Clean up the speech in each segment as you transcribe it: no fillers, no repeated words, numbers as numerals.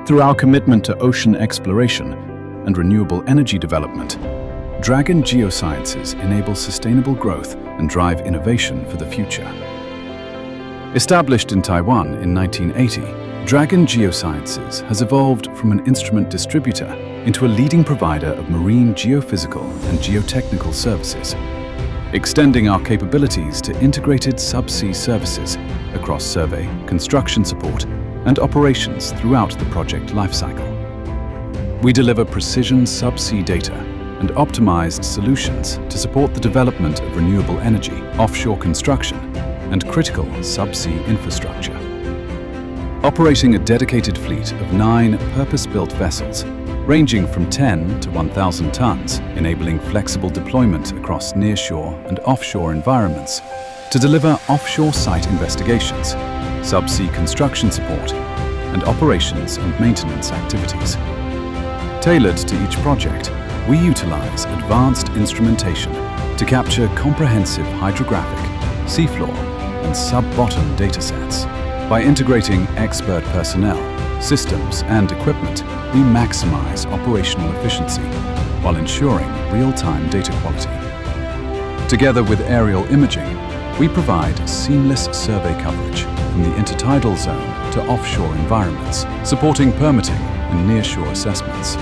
Through our commitment to ocean exploration and renewable energy development, Dragon Geosciences enable sustainable growth and drive innovation for the future. Established in Taiwan in 1980, Dragon Geosciences has evolved from an instrument distributor into a leading provider of marine geophysical and geotechnical services, extending our capabilities to integrated subsea services across survey, construction support, and operations throughout the project lifecycle. We deliver precision subsea data and optimized solutions to support the development of renewable energy, offshore construction, and critical subsea infrastructure. Operating a dedicated fleet of 9 purpose-built vessels, ranging from 10 to 1,000 tons, enabling flexible deployment across nearshore and offshore environments to deliver offshore site investigations, subsea construction support, and operations and maintenance activities. Tailored to each project, we utilize advanced instrumentation to capture comprehensive hydrographic, seafloor, and sub-bottom datasets. By integrating expert personnel, systems, and equipment, we maximize operational efficiency while ensuring real-time data quality. Together with aerial imaging, we provide seamless survey coverage from the intertidal zone to offshore environments, supporting permitting and nearshore assessments.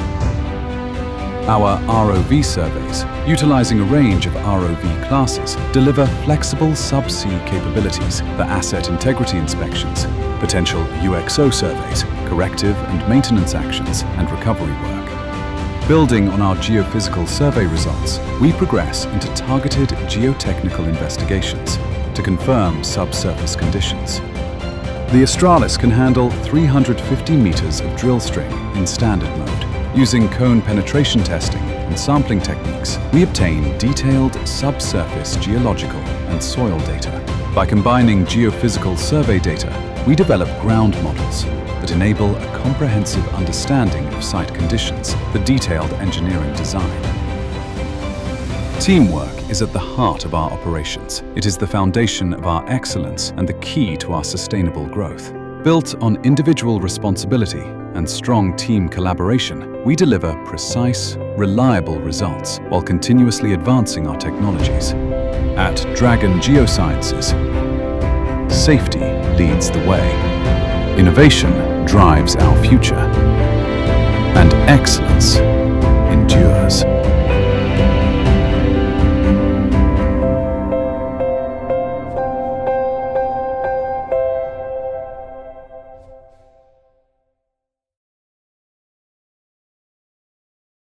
Our ROV surveys, utilizing a range of ROV classes, deliver flexible subsea capabilities for asset integrity inspections, potential UXO surveys, corrective and maintenance actions, and recovery work. Building on our geophysical survey results, we progress into targeted geotechnical investigations to confirm subsurface conditions. The Australis can handle 350 meters of drill string in standard mode. Using cone penetration testing and sampling techniques, we obtain detailed subsurface geological and soil data. By combining geophysical survey data, we develop ground models that enable a comprehensive understanding of site conditions for detailed engineering design. Teamwork is at the heart of our operations. It is the foundation of our excellence and the key to our sustainable growth. Built on individual responsibility and strong team collaboration, we deliver precise, reliable results while continuously advancing our technologies. At Dragon Geosciences, safety leads the way, innovation drives our future, and excellence